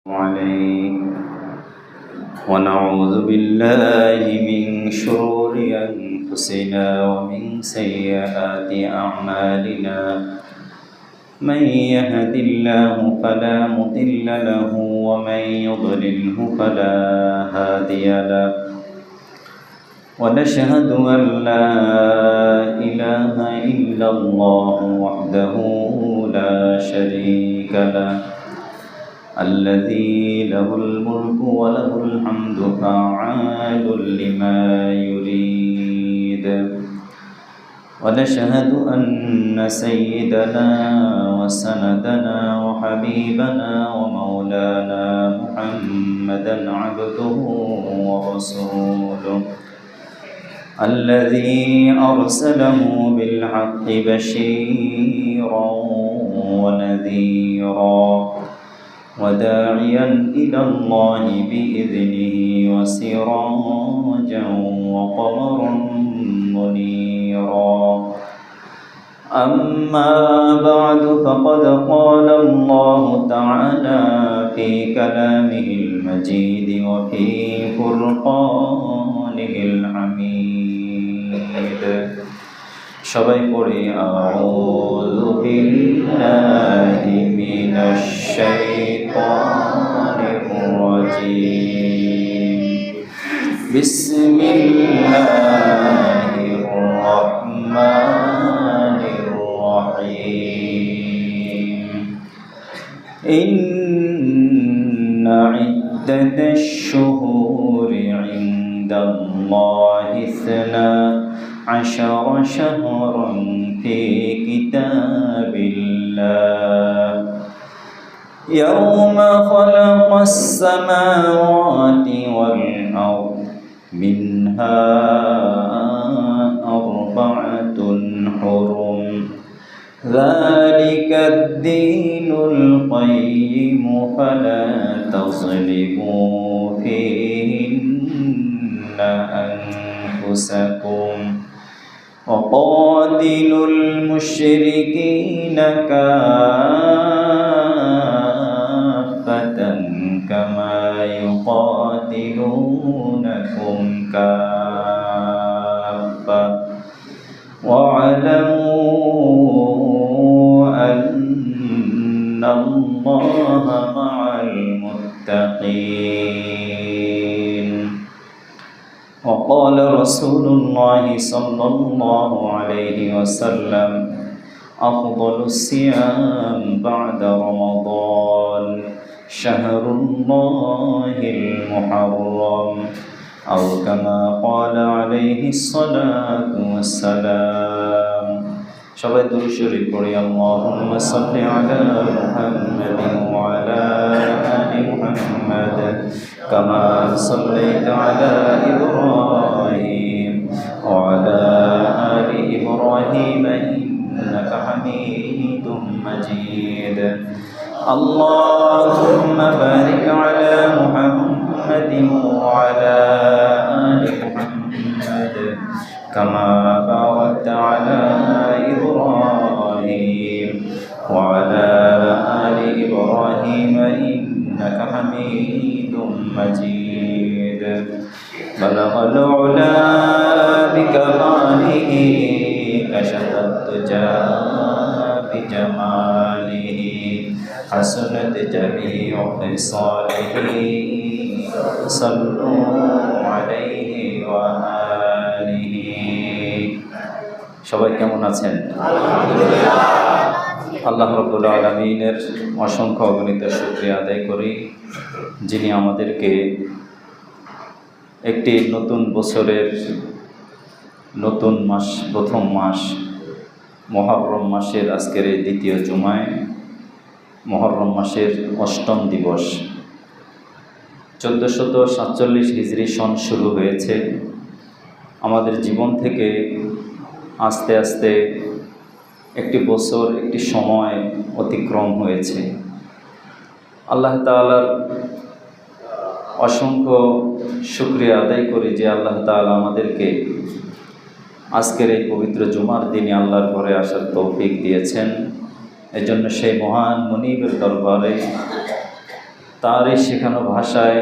عليه ونعوذ بالله من شرور أنفسنا ومن سيئات أعمالنا من يهد الله فلا مضل له ومن يضلله فلا هادي له ونشهد أن لا إله إلا الله وحده لا شريك له الذي له الملك وله الحمد فعال لما يريد ونشهد أن سيدنا وسندنا وحبيبنا ومولانا محمدا عبده ورسوله الذي أرسله بالحق بشيرا ونذيرا وداعيا إلى الله بإذنه وسراجا وقمرا منيرا أما بعد فقد قال الله تعالى في كلامه المجيد وفي فرقانه الحميد সবাই পড়ি আউযু বিল্লাহি মিনাশ শাইতানির রাজীম বিসমিল্লাহির রাহমানির রাহিম ইন্না ইদ্দাতাশ শুহুরি ইনদাল্লাহি عشر شهرا في كتاب الله يوم خلق السماوات والأرض منها أربعة حرم ذلك الدين القيم فلا تظلموا فيهن أنفسكم وقاتلوا المشركين كافة كما يقاتلونكم كافة واعلموا أن الله مع المتقين وقال رسول الله صلى الله عليه وسلم أفضل الصيام بعد رمضان شهر الله المحرم أو كما قال عليه الصلاة والسلام সবাই দুরূদ শরীফ পড়ি আল্লাহুম্মা সাল্লি আলা মুহাম্মাদিন ওয়া আলা আলি মুহাম্মাদ কামা সাল্লাইতা আলা ইব্রাহিম ওয়া আলা আলি ইব্রাহিম ইন্নাকা হামিদুম মাজিদ আল্লাহুম্মা বারিক আলা মুহাম্মাদিন ওয়া আলা আলি মুহাম্মাদ كما باركت على إبراهيم وعلى آل إبراهيم إنك حميد مجيد بلغ العلا بكماله كشف الدجى بجماله حسنت جميع خصاله صلوا عليه وآله সবাই কেমন আছেন? আল্লাহ রাব্বুল আলামিনের অসংখ্য অগণিত শুকরিয়া আদায় করি, যিনি আমাদেরকে একটি নতুন বছরের নতুন মাস, প্রথম মাস মুহররম মাসের আজকের এই দ্বিতীয় জুমায়, মুহররম মাসের অষ্টম দিবস 1447 হিজরি সন শুরু হয়েছে। আমাদের জীবন থেকে আস্তে আস্তে একটি বছর, একটি সময় অতিক্রম হয়েছে। আল্লাহ তাআলার অসংখ্য শুকরিয়া আদায় করি যে আল্লাহ তাআলা আমাদেরকে আজকের এই পবিত্র জুমার দিনে আল্লাহর ঘরে আসার তৌফিক দিয়েছেন। এজন্য সেই মহান মুনিবের দরবারে তারই শেখানো ভাষায়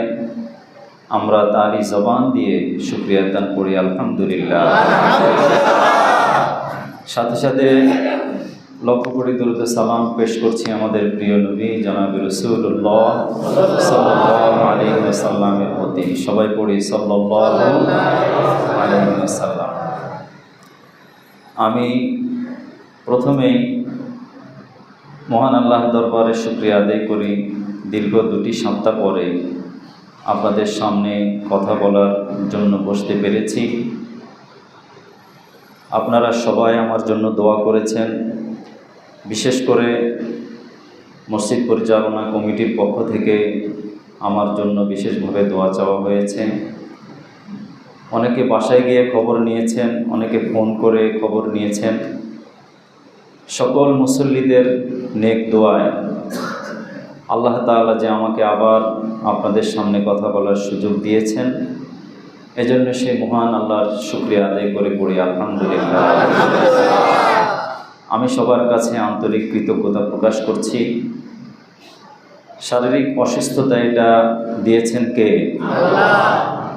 আমরা তারই জবান দিয়ে শুকরিয়া আদান করি আলহামদুলিল্লাহ। সাথে সাথে লক্ষ কোটি দরুদ সালাম পেশ করছি আমাদের প্রিয় নবী জনাব রাসূলুল্লাহ সাল্লাল্লাহু আলাইহি ওয়াসাল্লামের প্রতি। সবাই পড়ি সাল্লাল্লাহু আলাইহি ওয়াসাল্লাম। আমি প্রথমেই মহান আল্লাহ দরবারে শুকরিয়া আদায় করি, দীর্ঘ 2 সপ্তাহ পরে আপনাদের সামনে কথা বলার জন্য বসতে পেরেছি। আপনারা সবাই আমার জন্য দোয়া করেছেন, বিশেষ করে মসজিদ পরিচালনা কমিটির পক্ষ থেকে আমার জন্য বিশেষভাবে দোয়া চাওয়া হয়েছে। অনেকে বাসায় গিয়ে খবর নিয়েছেন, অনেকে ফোন করে খবর নিয়েছেন। সকল মুসল্লিদের নেক দোয়ায় আল্লাহ তাআলা যে আমাকে আবার আপনাদের সামনে কথা বলার সুযোগ দিয়েছেন, এজন্য সেই মহান আল্লাহর শুকরিয়া আদায় করে পড়ি আলহামদুলিল্লাহ। আমি সবার কাছে আন্তরিক কৃতজ্ঞতা প্রকাশ করছি। শারীরিক অসুস্থতা এটা দিয়েছেন কে? আল্লাহ।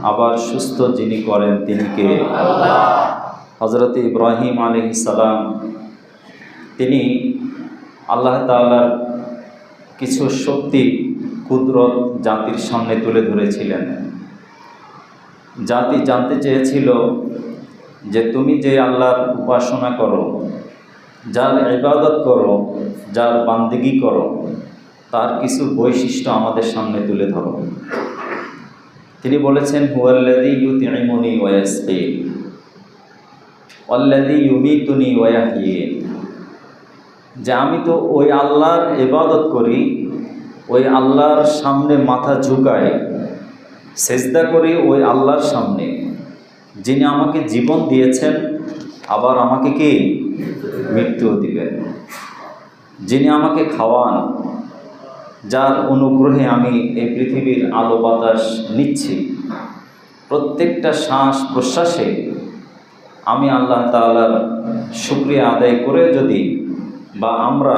আবার সুস্থ যিনি করেন তিনি কে? আল্লাহ। হযরত ইব্রাহিম আলাইহিস সালাম তিনি আল্লাহ তাআলার কিছু শক্তি কুদরত জাতির সামনে তুলে ধরেছিলেন। জাতি জানতে চেয়েছিল যে তুমি যে আল্লাহর উপাসনা করো, যার ইবাদত করো, যার বান্দেগি করো, তার কিছু বৈশিষ্ট্য আমাদের সামনে তুলে ধরো। তিনি বলেছেন হুয়াল্লাযী ইউতঈমুনি ওয়া ইয়াসকিন ওয়াল্লাযী ইউমীতুনি ওয়া ইয়াহয়িন, যে আমি তো ওই আল্লাহর ইবাদত করি, ওই আল্লাহর সামনে মাথা ঝুঁকাই, সেজদা করি ওই আল্লাহর সামনে যিনি আমাকে জীবন দিয়েছেন, আবার আমাকে কি মৃত্যুও দিবেন, যিনি আমাকে খাওয়ান, যার অনুগ্রহে আমি এই পৃথিবীর আলো বাতাস নিচ্ছি। প্রত্যেকটা শ্বাস প্রশ্বাসে আমি আল্লাহ তাআলার শুকরিয়া আদায় করে যদি বা আমরা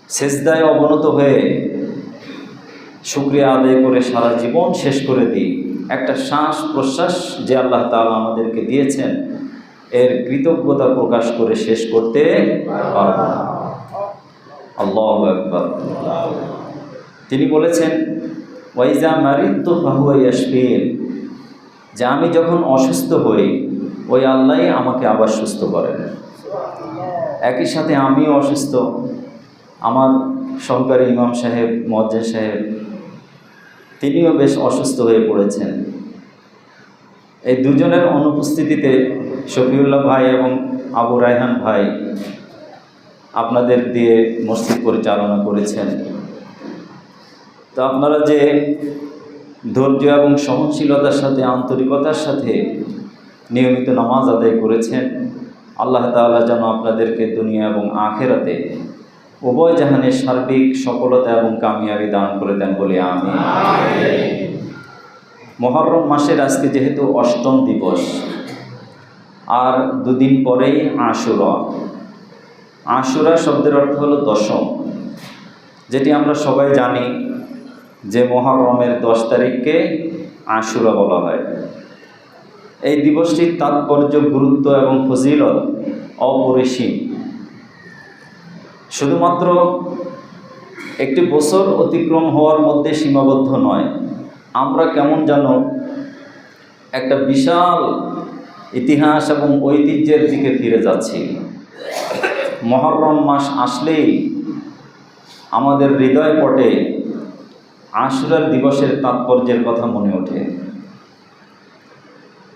সেজদায় অবনত হয়ে শুকরিয়া আদায় করে সারা জীবন শেষ করে দিই, একটা শ্বাস প্রশ্বাস যে আল্লাহ তাআলা আমাদেরকে দিয়েছেন এর কৃতজ্ঞতা প্রকাশ করে শেষ করতে পারব না। আল্লাহু আকবার। তিনি বলেছেন ওয়াইজা মারিদতু ফাহুয়া ইয়াশফিন, যে আমি যখন অসুস্থ হই ওই আল্লাহই আমাকে আবার সুস্থ করেন। একই সাথে আমিও অসুস্থ, আমার সহকারী ইমাম সাহেব, মুয়াজ্জিন সাহেব তিনিও বেশ অসুস্থ হয়ে পড়েছেন। এই দুজনের অনুপস্থিতিতে শফিউল্লাহ ভাই এবং আবু রায়হান ভাই আপনাদের দিয়ে মসজিদ পরিচালনা করেছেন। তো আপনারা যে ধৈর্য এবং সহনশীলতার সাথে, আন্তরিকতার সাথে নিয়মিত নামাজ আদায় করেছেন, আল্লাহ তাআলা যেন আপনাদেরকে দুনিয়া এবং আখিরাতে উভয় জাহানের সার্বিক সফলতা এবং কামিয়াবি দান করে দেন বলে আমিন। মুহররম মাসের আজকে যেহেতু 8ম দিবস, আর 2 দিন পরেই আশুরা। আশুরা শব্দের অর্থ হলো 10ম, যেটি আমরা সবাই জানি যে মুহররমের 10 তারিখকে আশুরা বলা হয়। এই দিবসটির তাৎপর্য, গুরুত্ব এবং ফজিলত অপরিসীম। শুধুমাত্র একটি বছর অতিক্রম হওয়ার মধ্যে সীমাবদ্ধ নয়, আমরা কেমন যেন একটা বিশাল ইতিহাস এবং ঐতিহ্যের দিকে ফিরে যাচ্ছি। মুহররম মাস আসলেই আমাদের হৃদয় পটে আশুরার দিবসের তাৎপর্যের কথা মনে ওঠে।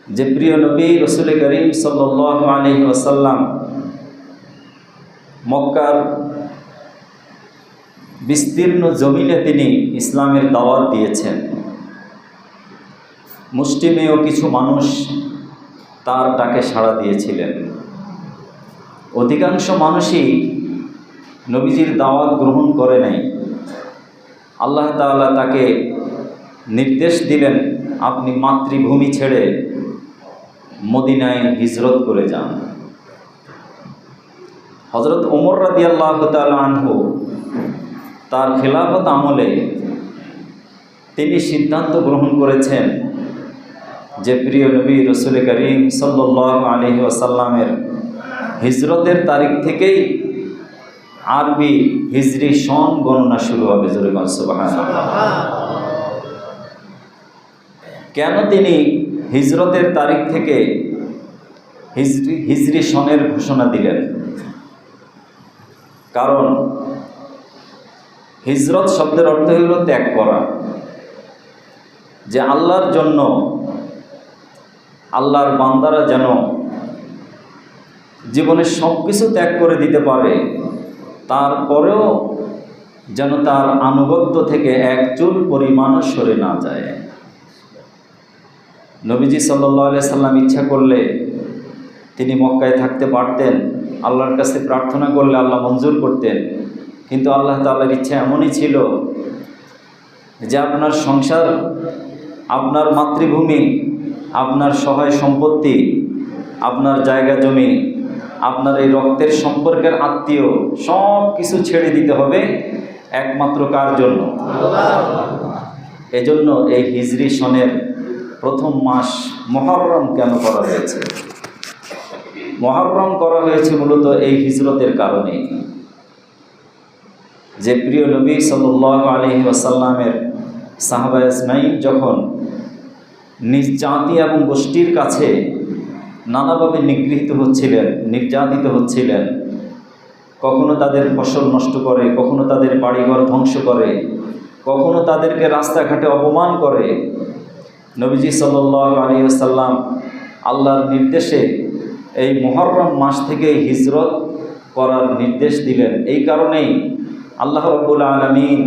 যে প্রিয় নবী রাসূল করিম সাল্লাল্লাহু আলাইহি ওয়াসাল্লাম মক্কার বিস্তীর্ণ জমিনে তিনি ইসলামের দাওয়াত দিয়েছেন। মুষ্টিমেয় কিছু মানুষ তার ডাকে সাড়া দিয়েছিলেন। অধিকাংশ মানুষই নবীজির দাওয়াত গ্রহণ করে নাই। আল্লাহ তাআলা তাকে নির্দেশ দিলেন, আপনি মাতৃভূমি ছেড়ে মদিনায় হিজরত করে যান। হযরত ওমর রাদিয়াল্লাহু তাআলা আনহু তার খেলাফত আমলে তিনি সিদ্ধান্ত গ্রহণ করেছেন যে প্রিয় নবী রসুল করিম সাল্লাল্লাহু আলাইহি ওয়াসাল্লামের হিজরতের তারিখ থেকেই আরবি হিজরি সন গণনা শুরু হবে। জোরে বলেন সুবহানাল্লাহ। কেন তিনি হিজরতের তারিখ থেকে হিজরি সনের ঘোষণা দিলেন? কারণ হিজরত শব্দের অর্থ হল ত্যাগ করা, যে আল্লাহর জন্য আল্লাহর বান্দারা যেন জীবনের সব কিছু ত্যাগ করে দিতে পারে, তারপরেও যেন তার আনুগত্য থেকে এক চুল পরিমাণও সরে না যায়। নবীজি সাল্লাল্লাহু আলাইহি সাল্লাম ইচ্ছা করলে তিনি মক্কায় থাকতে পারতেন, আল্লাহর কাছে প্রার্থনা করলে আল্লাহ মঞ্জুর করতেন, কিন্তু আল্লাহ তাআলার ইচ্ছা এমনই ছিল যে আপনার সংসার, আপনার মাতৃভূমি, আপনার সহায় সম্পত্তি, আপনার জায়গা জমি, আপনার এই রক্তের সম্পর্কের আত্মীয় সব কিছু ছেড়ে দিতে হবে একমাত্র কার জন্য? এজন্য এই হিজরি সনের প্রথম মাস মুহররম কেন করা হয়েছে? মুহররম করা হয়েছে মূলত এই হিজরতের কারণে, যে প্রিয় নবী সাল্লাল্লাহু আলাইহি ওয়াসাল্লামের সাহাবা আজমাইন যখন নিজ জাতি এবং গোষ্ঠীর কাছে নানাভাবে নিগৃহীত হচ্ছিলেন, নির্যাতিত হচ্ছিলেন, কখনো তাদের ফসল নষ্ট করে, কখনো তাদের বাড়িঘর ধ্বংস করে, কখনো তাদেরকে রাস্তাঘাটে অপমান করে, নবীজি সাল্লাল্লাহু আলাইহি ওয়াসাল্লাম আল্লাহর নির্দেশে এই মুহররম মাস থেকে হিজরত করার নির্দেশ দিলেন। এই কারণেই আল্লাহ রাব্বুল আলামিন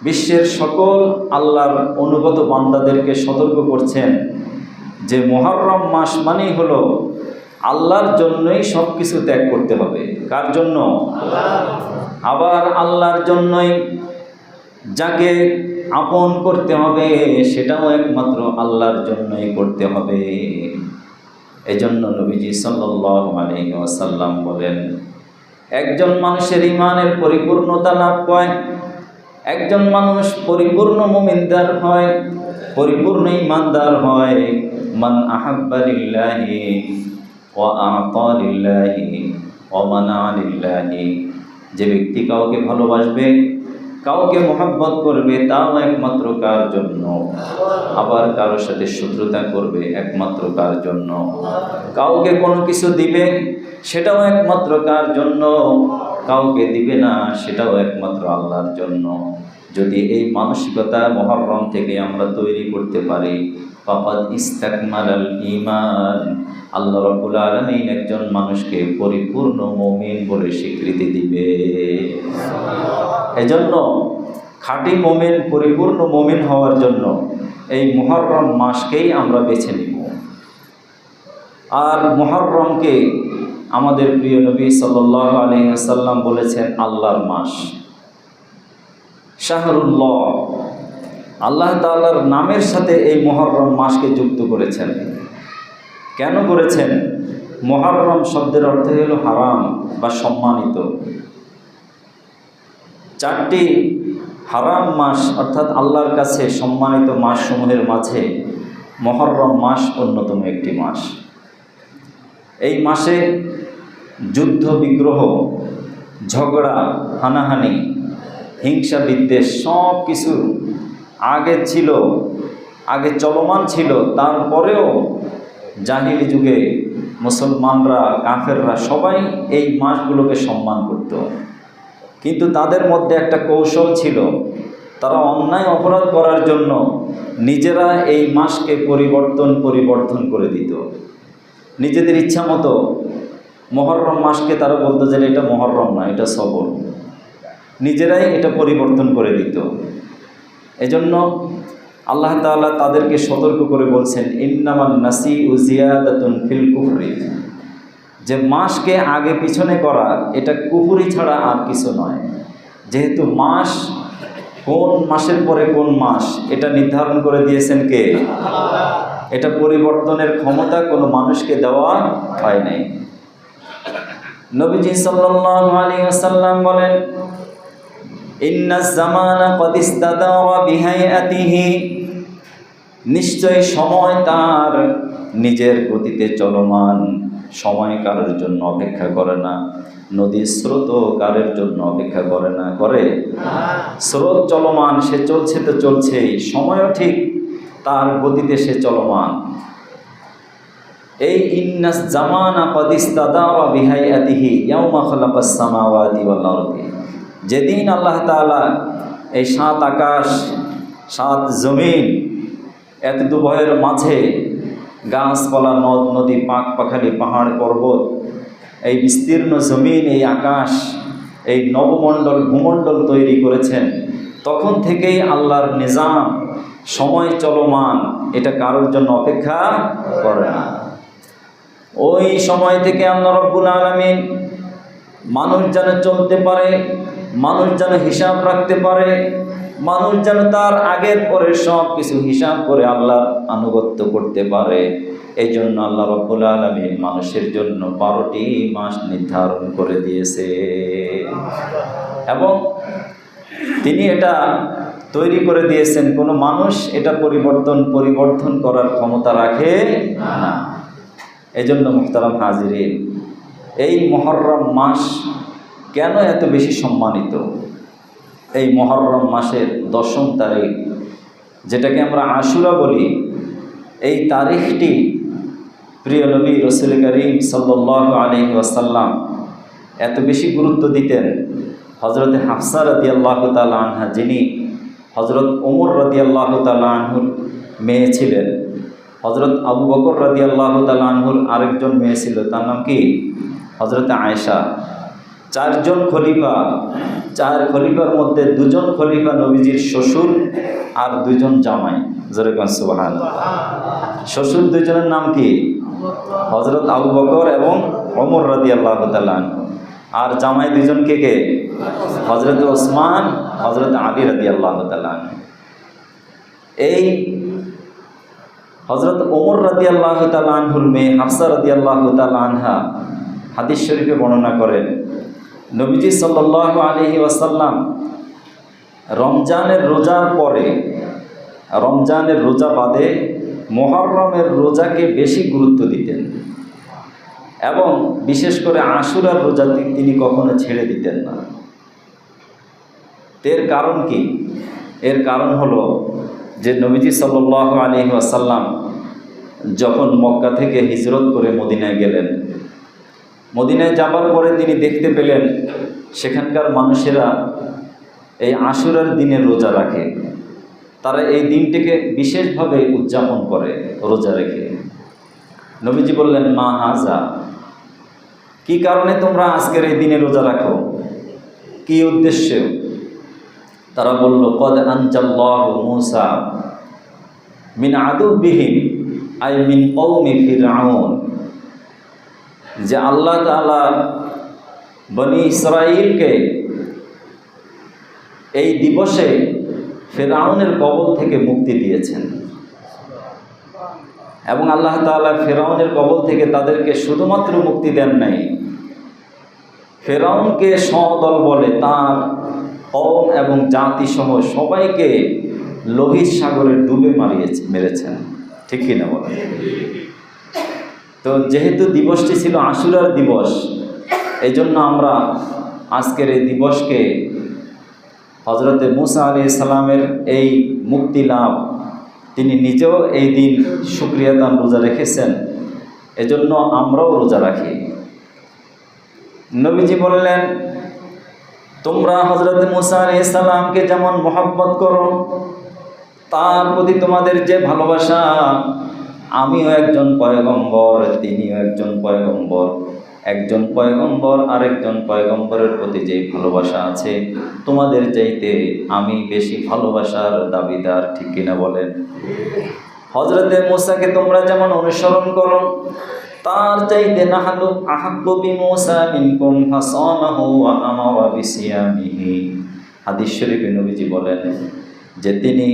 বিশ্বের সকল আল্লাহর অনুগত বান্দাদেরকে সতর্ক করছেন যে মুহররম মাস মানেই হলো আল্লাহর জন্যই সব কিছু ত্যাগ করতে হবে। কার জন্য? আবার আল্লাহর জন্যই যাকে আপন করতে হবে সেটাও একমাত্র আল্লাহর জন্যই করতে হবে। এজন্য নবীজি সাল্লাল্লাহু আলাইহি ওয়াসাল্লাম বলেন, একজন মানুষের ঈমানের পরিপূর্ণতা লাভ হয়, একজন মানুষ পরিপূর্ণ মুমিনদার হয়, পরিপূর্ণ ঈমানদার হয়, মান আহাব্বা লিল্লাহি ওয়া আ'তা লিল্লাহি ওয়া মানা লিল্লাহি, যে ব্যক্তি কাউকে ভালোবাসবে, কাউকে মহব্বত করবে, তাও একমাত্র কার জন্য? আবার কারোর সাথে শত্রুতা করবে, একমাত্র কার জন্য? কাউকে কোনো কিছু দিবে, সেটাও একমাত্র কার জন্য? কাউকে দিবে না, সেটাও একমাত্র আল্লাহর জন্য। যদি এই মানসিকতা মুহররম থেকে আমরা তৈরি করতে পারি, ফাকাদ ইস্তাকমালাল ঈমান, আল্লাহ রাব্বুল আলামিন একজন মানুষকে পরিপূর্ণ মুমিন বলে স্বীকৃতি দিবে। এজন্য খাঁটি মুমিন, পরিপূর্ণ মুমিন হওয়ার জন্য এই মুহররম মাসকেই আমরা বেছে নিব। আর মুহররমকে আমাদের প্রিয় নবী সাল্লাল্লাহু আলাইহি ওয়াসাল্লাম বলেছেন আল্লাহর মাস, শাহরুল্লাহ। আল্লাহ তাআলার নামের সাথে এই মুহররম মাসকে যুক্ত করেছেন। কেন করেছেন? মুহররম শব্দের অর্থ হলো হারাম বা সম্মানিত। চারটি হারাম মাস অর্থাৎ আল্লাহর কাছে সম্মানিত মাসসমূহের মাঝে মুহররম মাস অন্যতম একটি মাস। এই মাসে যুদ্ধ বিগ্রহ, ঝগড়া, হানাহানি, হিংসা, বিদ্বেষ সব কিছু আগে চলমান ছিল। তারপরেও জাহিলি যুগে মুসলমানরা, কাফেররা সবাই এই মাসগুলোকে সম্মান করত। কিন্তু তাদের মধ্যে একটা কৌশল ছিল, তারা অন্যায় অপরাধ করার জন্য নিজেরা এই মাসকে পরিবর্তন করে দিত। নিজেদের ইচ্ছা মতো মুহররম মাসকে তারা বলতো যে এটা মুহররম না, এটা সফর। নিজেরাই এটা পরিবর্তন করে দিত। এজন্য আল্লাহ তাআলা তাদেরকে সতর্ক করে বলছেন, ইন্নামান নাসিউ জিয়াদাতুন ফিল কুফরি, যে মাসকে আগে পিছনে করা এটা কুফরি ছাড়া আর কিছু নয়। যেহেতু মাস, কোন মাসের পরে কোন মাস এটা নির্ধারণ করে দিয়েছেন কে? এটা পরিবর্তনের ক্ষমতা কোনো মানুষকে দেওয়া হয় নাই। নবীজি সাল্লাল্লাহু আলাইহি ওয়াসাল্লাম বলেন, ইন্নাজ জামানা ক্বাদ ইস্তাদারা বিহায়াতিহি, নিশ্চয় সময় তার নিজের গতিতে চলমান। সময় কারোর জন্য অপেক্ষা করে না। নদীর স্রোত কারের জন্য অপেক্ষা করে না, করে? স্রোত চলমান, সে চলছে তো চলছেই, সময়ও ঠিক তার গতিতে সে চলমান। এই ইন্নাস জামানা ক্বাদ ইস্তাদারা বিহায়াতিহি ইয়াওমা খালাকাস সামাওয়াতি ওয়াল আরদি, যেদিন আল্লাহ তাআলা এই 7 আকাশ 7 জমিন এত দুভয়ের মাঝে গাছপালা, নদ নদী, পাক পাখালি, পাহাড় পর্বত, এই বিস্তীর্ণ জমিন, এই আকাশ, এই নবমণ্ডল ভূমণ্ডল তৈরি করেছেন, তখন থেকেই আল্লাহর নিজাম, সময় চলমান, এটা কারোর জন্য অপেক্ষা করে না। ওই সময় থেকে আল্লাহ রাব্বুল আলামিন মানুষ যেন চলতে পারে, মানুষ যেন হিসাব রাখতে পারে, মানুষ যেন তার আগের পরের সব কিছু হিসাব করে আল্লাহর আনুগত্য করতে পারে, এই জন্য আল্লাহ রাব্বুল আলামিন মানুষের জন্য 12টি মাস নির্ধারণ করে দিয়েছে। এবং তিনি এটা তৈরি করে দিয়েছেন, কোনো মানুষ এটা পরিবর্তন করার ক্ষমতা রাখে না। এই জন্য মুহতারাম হাজিরিন, এই মুহররম মাস কেন এত বেশি সম্মানিত? এই মুহররম মাসের 10ম তারিখ, যেটাকে আমরা আশুরা বলি, এই তারিখটি প্রিয় নবী রাসূল করিম সাল্লাল্লাহু আলাইহি ওয়াসাল্লাম এত বেশি গুরুত্ব দিতেন। হযরত হাফসা রাদিয়াল্লাহু তাআলা আনহা, যিনি হযরত ওমর রাদিয়াল্লাহু তাআলা আনহুর মেয়ে ছিলেন, হযরত আবু বকর রাদিয়াল্লাহু তাআলা আনহুর আরেকজন মেয়ে ছিল, তার নাম কি? হযরত আয়েশা। 4 জন খলিফা, 4 খলিফার মধ্যে 2 জন খলিফা নবীজির শ্বশুর আর 2 জন জামাই। জোরে কোন সুবহানাল্লাহ। শ্বশুর 2 জনের নাম কি? হযরত আবু বকর এবং ওমর রাদিয়াল্লাহু তাআলা আনহু। আর জামাই 2 জন কে? হযরত ওসমান, হযরত আলী রাদিয়াল্লাহু তাআলা আনহু। এই হযরত ওমর রাদিয়াল্লাহু তাআলা আনহুর মেয়ে হাফসা রাদিয়াল্লাহু তাআলা আনহা হাদিস শরীফে বর্ণনা করেন, নবীজি সাল্লাল্লাহু আলাইহি ওয়াসাল্লাম রমজানের রোজার পরে, রমজানের রোজা বাদে মুহররমের রোজাকে বেশি গুরুত্ব দিতেন এবং বিশেষ করে আশুরার রোজা তিনি কখনো ছেড়ে দিতেন না। এর কারণ কি? এর কারণ হলো যে নবীজি সাল্লাল্লাহু আলাইহি ওয়াসাল্লাম যখন মক্কা থেকে হিজরত করে মদিনায় গেলেন, মদিনায় যাবার পরে তিনি দেখতে পেলেন সেখানকার মানুষেরা এই আশুরার দিনে রোজা রাখে। তারা এই দিনটিকে বিশেষভাবে উদযাপন করে রোজা রেখে। নবীজি বললেন, মা হাজা, কি কারণে তোমরা আজকের এই দিনে রোজা রাখো? কি উদ্দেশ্যে? তারা বলল, কদ আনজাল্লাহু মূসা মিন আদুবিহিম আই মিন কওমি ফিরআউন, যে আল্লাহ তাআলা বনি ইসরাইলকে এই দিবসে ফিরআউনের কবল থেকে মুক্তি দিয়েছেন। এবং আল্লাহ তাআলা ফিরআউনের কবল থেকে তাদেরকে শুধুমাত্র মুক্তি দেন নাই, ফিরআউনকে সদল বলে তার কওম এবং জাতিসহ সবাইকে লোহিত সাগরে ডুবে মেরেছেন। ঠিক কিনা বলেন? তো যেহেতু দিবসটি ছিল আশুরার দিবস, এই জন্য আমরা আজকের এই দিবসকে হযরতে মূসা আলাইহিস সালামের এই মুক্তি লাভ, তিনি নিজেও এই দিন শুকরিয়া দান রোজা রেখেছেন, এজন্য আমরাও রোজা রাখি। নবীজি বললেন, তোমরা হযরতে মূসা আলাইহিস সালামকে যেমন মহব্বত করো, তার প্রতি তোমাদের যে ভালোবাসা, আমিও একজন পয়গম্বর, তিনিও একজন পয়গম্বর, একজন পয়গম্বর আরেকজন পয়গম্বরের প্রতি যে ভালোবাসা আছে, তোমাদের চাইতে আমি বেশি ভালোবাসার দাবিদার। ঠিক কিনা বলেন? হযরতে মূসাকে তোমরা যেমন অনুসরণ করো, তার চাইতে নাহনু আহাব্বু বিমূসা মিনকুম ফাসামাহু ওয়া আমারা বিসিয়ামিহি। হাদিস শরীফে নবীজি বলেন যে তিনি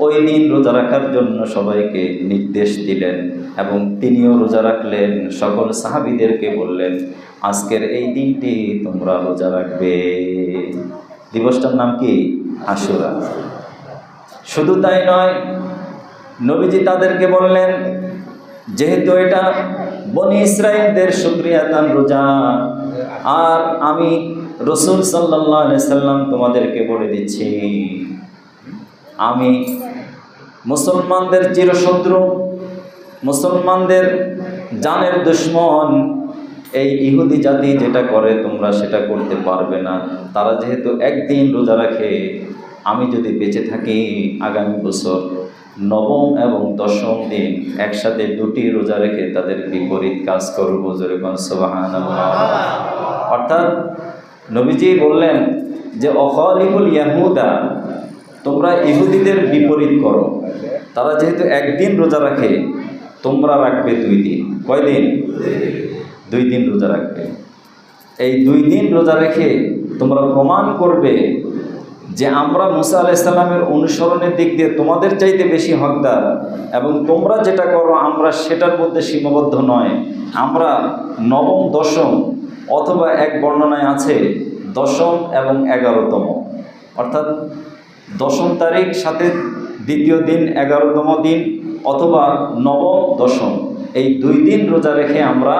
ওই দিন রোজা রাখার জন্য সবাইকে নির্দেশ দিলেন এবং তিনিও রোজা রাখলেন। সকল সাহাবীদেরকে বললেন, আজকের এই দিনটি তোমরা রোজা রাখবে। দিবসটার নাম কি? আশুরা। শুধু তাই নয়, নবীজি তাদেরকে বললেন, যেহেতু এটা বনি ইসরাইলদের শুকরিয়াতান রোজা, আর আমি রাসূল সাল্লাল্লাহু আলাইহি সাল্লাম তোমাদেরকে বলে দিচ্ছি, আমি মুসলমানদের চিরশত্রু, মুসলমানদের জানের দুশমন, এই ইহুদি জাতি যেটা করে তোমরা সেটা করতে পারবে না। তারা যেহেতু একদিন রোজা রাখে, আমি যদি বেঁচে থাকি আগামী বছর নবম এবং দশম দিন একসাথে দুটি রোজা রেখে তাদের বিপরীত কাজ করবো। যেরকম সুবহানাল্লাহ। অর্থাৎ নবীজি বললেন যে অখালিফুল ইয়াহুদা, তোমরা ইহুদিদের বিপরীত করো। তারা যেহেতু একদিন রোজা রাখে, তোমরা রাখবে 2 দিন। কয় দিন? 2 দিন রোজা রাখবে। এই 2 দিন রোজা রেখে তোমরা প্রমাণ করবে যে আমরা মুসা আলাইহিস সালামের অনুসরণের দিক দিয়ে তোমাদের চাইতে বেশি হকদার, এবং তোমরা যেটা করো আমরা সেটার মধ্যে সীমাবদ্ধ নয়। আমরা নবম, দশম, অথবা এক বর্ণনায় আছে 10ম এবং 11তম, অর্থাৎ 10ম তারিখ সাথে দ্বিতীয় দিন 11তম দিন, অথবা নবম, দশম, এই 2 দিন রোজা রেখে আমরা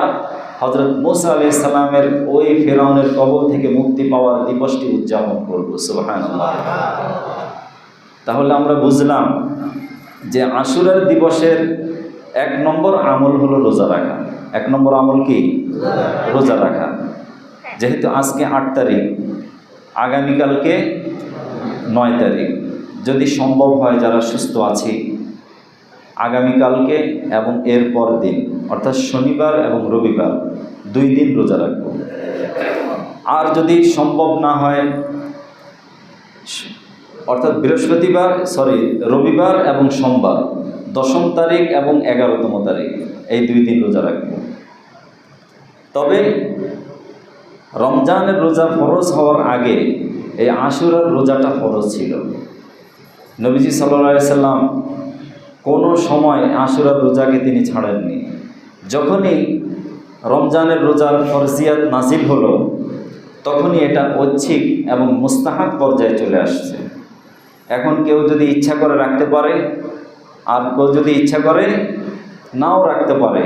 হযরত মুসা আলাইহিস সালামের ওই ফিরআউনের কবল থেকে মুক্তি পাওয়ার দিবসটি উদযাপন করব। সুবহানাল্লাহ। তাহলে আমরা বুঝলাম যে আশুরার দিবসের 1 নম্বর আমল হলো রোজা রাখা। 1 নম্বর আমল কি? রোজা রাখা। যেহেতু আজকে 8 তারিখ, আগামীকালকে 9 তারিখ, যদি সম্ভব হয় যারা সুস্থ আছি আগামীকালকে এবং এরপর দিন অর্থাৎ শনিবার এবং রবিবার 2 দিন রোজা রাখব। আর যদি সম্ভব না হয় অর্থাৎ রবিবার এবং সোমবার 10ম তারিখ এবং 11তম তারিখ, এই 2 দিন রোজা রাখব। তবে রমজানের রোজা ফরজ হওয়ার আগে এই আশুরার রোজাটা ফরজ ছিল। নবীজি সাল্লাল্লাহু আলাইহি সাল্লাম কোনো সময় আশুরার রোজাকে তিনি ছাড়েননি। যখনই রমজানের রোজার ফরজিয়াত নাজিল হলো, তখনই এটা ঐচ্ছিক এবং মুস্তাহাব পর্যায়ে চলে আসছে। এখন কেউ যদি ইচ্ছা করে রাখতে পারে, আর কেউ যদি ইচ্ছা করে নাও রাখতে পারে।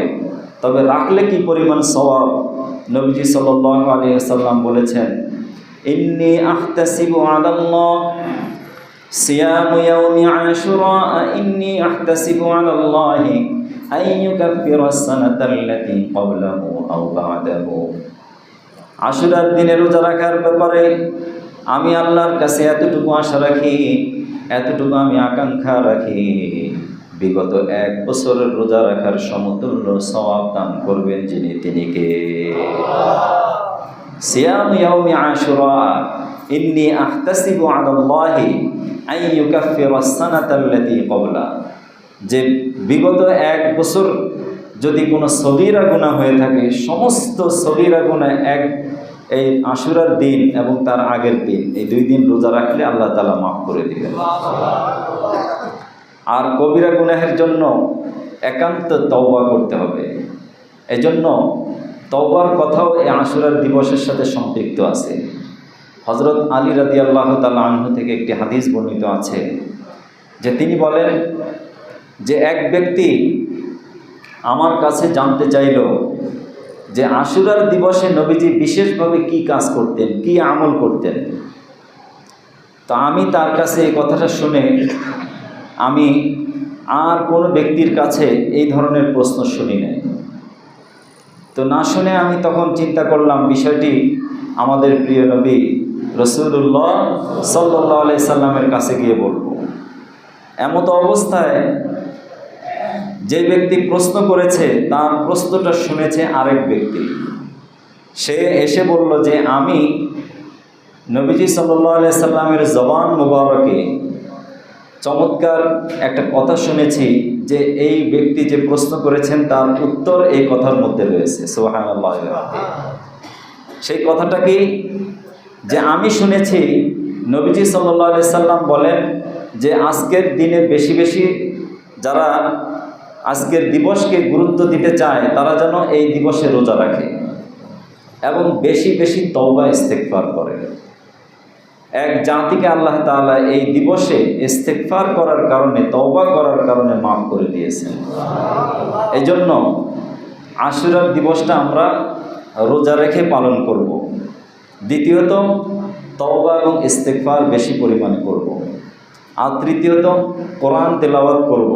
তবে রাখলে কি পরিমাণ সওয়াব, নবীজি সাল্লাল্লাহু আলাইহি ওয়াসাল্লাম বলেছেন, ইন্নী আহতাসিবু আলাল্লাহ সিয়াম ইয়াউমি আশুরা, ইন্নী আহতাসিবু আলাল্লাহি আন ইউকাফিরাস সানাতাল্লাতী ক্বাবলাহু আও বা'দাহু। আশুরার দিনে রোজা রাখার ব্যাপারে আমি আল্লাহর কাছে এতটুকু আশা রাখি, এতটুকু আমি আকাঙ্ক্ষা রাখি, বিগত 1 বছরের রোজা রাখার সমতুল্য সওয়াব দান করবেন যিনি, তিনি কে? সিয়াম ইয়াউমি আশুরা ইন্নী আহতাসিবু আলাল্লাহি আন ইউকাফিরাস সানাতাল্লাতী ক্বাবলা। যে বিগত 1 বছর যদি কোনো সগীরা গুনাহ হয়ে থাকে, সমস্ত সগীরা গুনাহ এই আশুরার দিন এবং তার আগের দিন, এই 2 দিন রোজা রাখলে আল্লাহ তাআলা মাফ করে দিবেন। আর কবিরা গুনাহের জন্য একান্ত তওবা করতে হবে। এজন্য তওবার কথাও এই আশুরার দিবসের সাথে সম্পৃক্ত আছে। হযরত আলী রাদিয়াল্লাহু তাআলা আনহু থেকে একটি হাদিস বর্ণিত আছে যে তিনি বলেন যে এক ব্যক্তি আমার কাছে জানতে চাইল যে আশুরার দিবসে নবীজি বিশেষভাবে কি কাজ করতেন, কি আমল করতেন। তো আমি তার কাছে এই কথাটা শুনে আমি আর কোনো ব্যক্তির কাছে এই ধরনের প্রশ্ন শুনি নাই। তো না শুনে আমি তখন চিন্তা করলাম বিষয়টি আমাদের প্রিয় নবী রাসূলুল্লাহ সাল্লাল্লাহু আলাইহি সাল্লামের কাছে গিয়ে বলব। এমত অবস্থায় যে ব্যক্তি প্রশ্ন করেছে তার প্রশ্নটা শুনেছে আরেক ব্যক্তি। সে এসে বলল যে আমি নবীজি সাল্লাল্লাহু আলাইহি সাল্লামের জবান মুবারকে চমৎকার একটা কথা শুনেছি যে এই ব্যক্তি যে প্রশ্ন করেছেন তার উত্তর এই কথার মধ্যে রয়েছে। সুবহানাল্লাহ। সেই কথাটা কি? যে আমি শুনেছি নবীজি সাল্লাল্লাহু আলাইহি সাল্লাম বলেন যে আজকের দিনে বেশি বেশি যারা আজকের দিবসকে গুরুত্ব দিতে চায় তারা যেন এই দিবসে রোজা রাখে এবং বেশি বেশি তওবা ইস্তেগফার করে। এক জাতিকে আল্লাহ তাআলা এই দিবসে ইস্তেগফার করার কারণে, তওবা করার কারণে মাফ করে দিয়েছেন। এই জন্য আশুরার দিবসটা আমরা রোজা রেখে পালন করব। দ্বিতীয়ত, তওবা এবং ইস্তেগফার বেশি পরিমাণে করব। আর তৃতীয়ত, কোরআন তেলাওয়াত করব,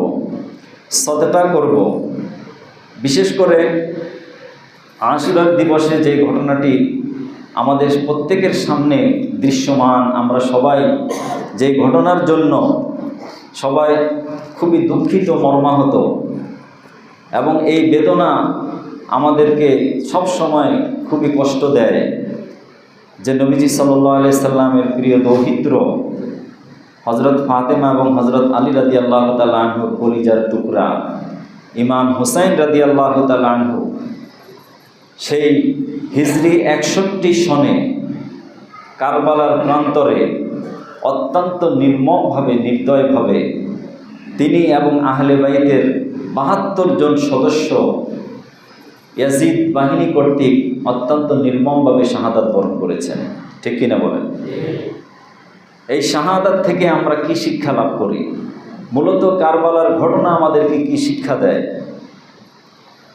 সদকা করব। বিশেষ করে আশুরার দিবসে যে ঘটনাটি আমাদের প্রত্যেকের সামনে দৃশ্যমান, আমরা সবাই যে ঘটনার জন্য সবাই খুবই দুঃখিত, মর্মাহত, এবং এই বেদনা আমাদেরকে সব সময় খুবই কষ্ট দেয় যে নবীজি সাল্লাল্লাহু আলাইহি সাল্লামের প্রিয় দৌহিত্র হযরত ফাতেমা এবং হযরত আলী রাদিয়াল্লাহু তাআলা আনহুর কলিজার টুকরা ইমাম হুসাইন রাদিয়াল্লাহু তাআলা আনহু সেই হিজরি 61 সনে কারবালার প্রান্তরে অত্যন্ত নির্মমভাবে, নির্দয়ভাবে তিনি এবং আহলে বাইতের 72 জন সদস্য ইয়াজিদ বাহিনী কর্তৃক অত্যন্ত নির্মমভাবে শাহাদাত বরণ করেছেন। ঠিক কিনা বলেন? এই শাহাদাত থেকে আমরা কি শিক্ষা লাভ করি? মূলত কারবালার ঘটনা আমাদেরকে কি শিক্ষা দেয়?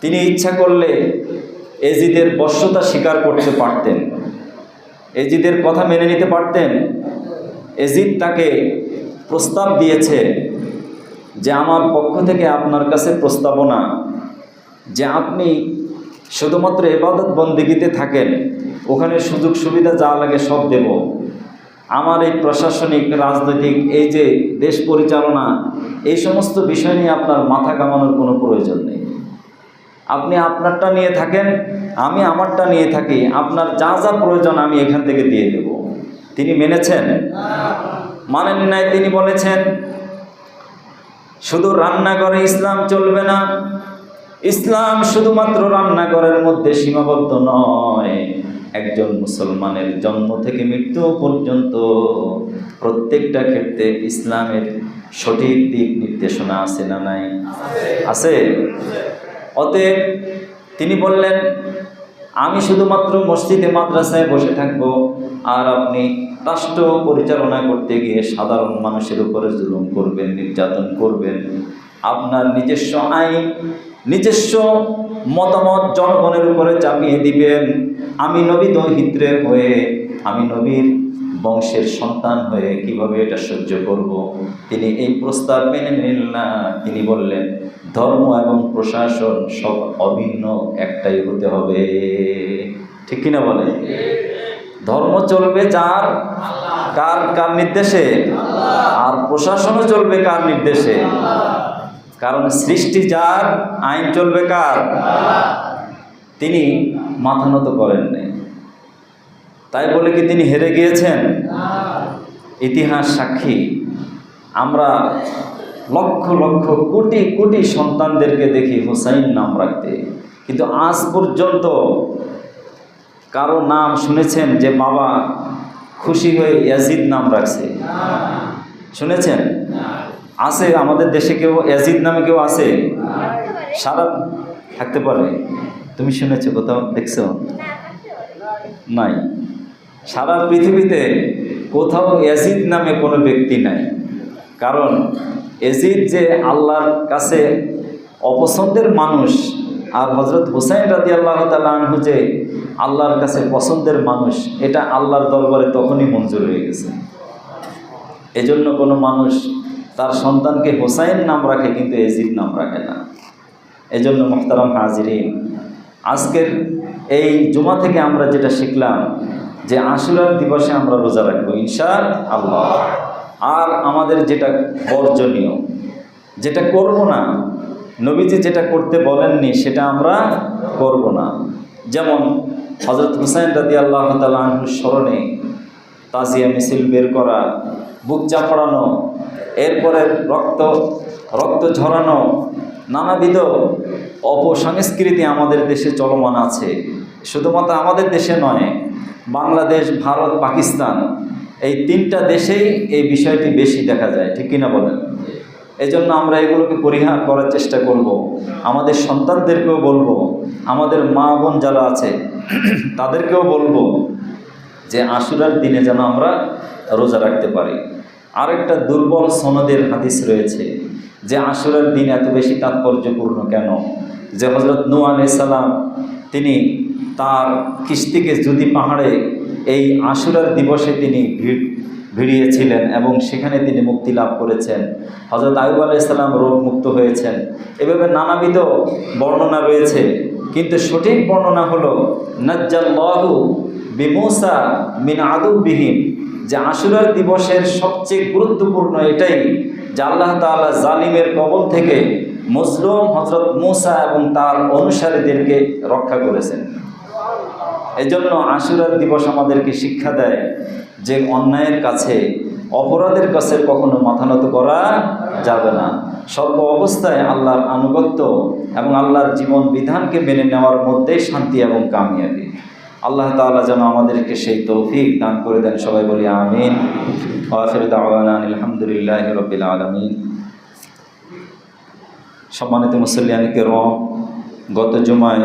তিনি ইচ্ছা করলে এজিদের বশ্যতা স্বীকার করতে পারতেন, এজিদের কথা মেনে নিতে পারতেন। এজিদ তাকে প্রস্তাব দিয়েছে যে আমার পক্ষ থেকে আপনার কাছে প্রস্তাবনা যে আপনি শুধুমাত্র ইবাদত বন্দেগীতে থাকেন, ওখানে সুযোগ সুবিধা যা লাগে সব দেব। আমার এই প্রশাসনিক, রাজনৈতিক, এই যে দেশ পরিচালনা, এই সমস্ত বিষয় নিয়ে আপনার মাথা ঘামানোর কোনো প্রয়োজন নেই। আপনি আপনারটা নিয়ে থাকেন, আমি আমারটা নিয়ে থাকি, আপনার যা যা প্রয়োজন আমি এখান থেকে দিয়ে দেব। তিনি মেনেছেন? মানেন নাই। তিনি বলেছেন শুধু রান্নাঘরে ইসলাম চলবে না, ইসলাম শুধুমাত্র রান্নাঘরের মধ্যে সীমাবদ্ধ নয়। একজন মুসলমানের জন্ম থেকে মৃত্যু পর্যন্ত প্রত্যেকটা ক্ষেত্রে ইসলামের সঠিক দিক নির্দেশনা আছে না নাই? আছে। অতএব তিনি বললেন আমি শুধুমাত্র মসজিদে মাদ্রাসায় বসে থাকব, আর আপনি রাষ্ট্র পরিচালনা করতে গিয়ে সাধারণ মানুষের উপরে জুলুম করবেন, নির্যাতন করবেন, আপনার নিজস্ব আইন, নিজস্ব মতামত জনগণের উপরে চাপিয়ে দিবেন। আমি নবী দৌহিত্রের হয়ে, আমি নবীর বংশের সন্তান হয়ে কিভাবে এটা সহ্য করব? তিনি এই প্রস্তাব মেনে নিলেন না। তিনি বললেন ধর্ম এবং প্রশাসন সব অভিন্ন, একটাই হতে হবে। ঠিক কিনা বলে? ধর্ম চলবে যার, কার কার নির্দেশে? আর প্রশাসনও চলবে কার নির্দেশে? কারণ সৃষ্টি যার, আইন চলবে কার? তিনি মাথা নত করেন নাই। তাই বলে কি তিনি হেরে গিয়েছেন? ইতিহাস সাক্ষী। আমরা লক্ষ লক্ষ কোটি কোটি সন্তানদেরকে দেখি হুসাইন নাম রাখতে, কিন্তু আজ পর্যন্ত কারো নাম শুনেছেন যে বাবা খুশি হয়ে ইয়াজিদ নাম রাখছে? শুনেছেন? আছে আমাদের দেশে কেউ ইয়াজিদ নামে কেউ আছে? সারা থাকতে পারে। তুমি শুনেছো কোথাও? দেখছো? নাই। সারা পৃথিবীতে কোথাও ইয়াজিদ নামে কোনো ব্যক্তি নাই। কারণ ইয়াজিদ যে আল্লাহর কাছে অপছন্দের মানুষ, আর হযরত হুসাইন রাদিয়াল্লাহু তাআলা আনহু যে আল্লাহর কাছে পছন্দের মানুষ, এটা আল্লাহর দরবারে তখনই মঞ্জুর হয়ে গেছে। এজন্য কোনো মানুষ তার সন্তানকে হুসাইন নাম রাখে, কিন্তু ইয়াজিদ নাম রাখে না। এজন্য মুহতারাম হাজিরিন, আজকের এই জুমা থেকে আমরা যেটা শিখলাম যে আশুরার দিবসে আমরা রোজা রাখবো ইনশাআল্লাহ। আর আমাদের যেটা বর্জনীয়, যেটা করব না, নবীজি যেটা করতে বলেননি সেটা আমরা করব না। যেমন হযরত হুসাইন রাদিয়াল্লাহু তাআলা আনহুর স্মরণে তাজিয়া মিছিল বের করা, বুক চাপড়ানো, এরপরে রক্ত ঝরানো, নানাবিধ অপসংস্কৃতি আমাদের দেশে চলমান আছে। শুধুমাত্র আমাদের দেশে নয়, বাংলাদেশ, ভারত, পাকিস্তান, এই তিনটা দেশেই এই বিষয়টি বেশি দেখা যায়। ঠিক কিনা বলেন? এজন্য আমরা এগুলোকে পরিহার করার চেষ্টা করব। আমাদের সন্তানদেরকেও বলবো, আমাদের মা বোন যারা আছে তাদেরকেও বলবো যে আশুরার দিনে যেন আমরা রোজা রাখতে পারি। আরেকটা দুর্বল সনদের হাদিস রয়েছে যে আশুরার দিন এত বেশি তাৎপর্যপূর্ণ কেন, যে হযরত নূহ আলাইহিস সালাম তিনি তার কিস্তিকে যদি পাহাড়ে এই আশুরার দিবসে তিনি ভিড়িয়েছিলেন এবং সেখানে তিনি মুক্তি লাভ করেছেন। হযরত আইয়ুব আলাইহিস সালাম রোগমুক্ত হয়েছেন। এভাবে নানাবিধ বর্ণনা রয়েছে, কিন্তু সঠিক বর্ণনা হলো নাজ্জাল্লাহু বিমূসা মিন আদুবিহিম, যে আশুরার দিবসের সবচেয়ে গুরুত্বপূর্ণ এটাই যে আল্লাহ তাআলা জালিমের কবল থেকে মজলুম হযরত মূসা এবং তার অনুসারীদেরকে রক্ষা করেছেন। এজন্য আশুরার দিবস আমাদেরকে শিক্ষা দেয় যে অন্যায়ের কাছে, অপরাধের কাছে কখনো মাথা নত করা যাবে না। সর্ব অবস্থায় আল্লাহর আনুগত্য এবং আল্লাহর জীবন বিধানকে মেনে নেওয়ার মধ্যেই শান্তি এবং কামিয়াবি। আল্লাহ তাআলা যেন আমাদেরকে সেই তৌফিক দান করে দেন। সবাই বলি আমিন। ওয়া আখিরু দাওয়ানা আলহামদুলিল্লাহি রাব্বিল আলামিন। সম্মানিত মুসল্লিয়ান কিরাম, গত জুমায়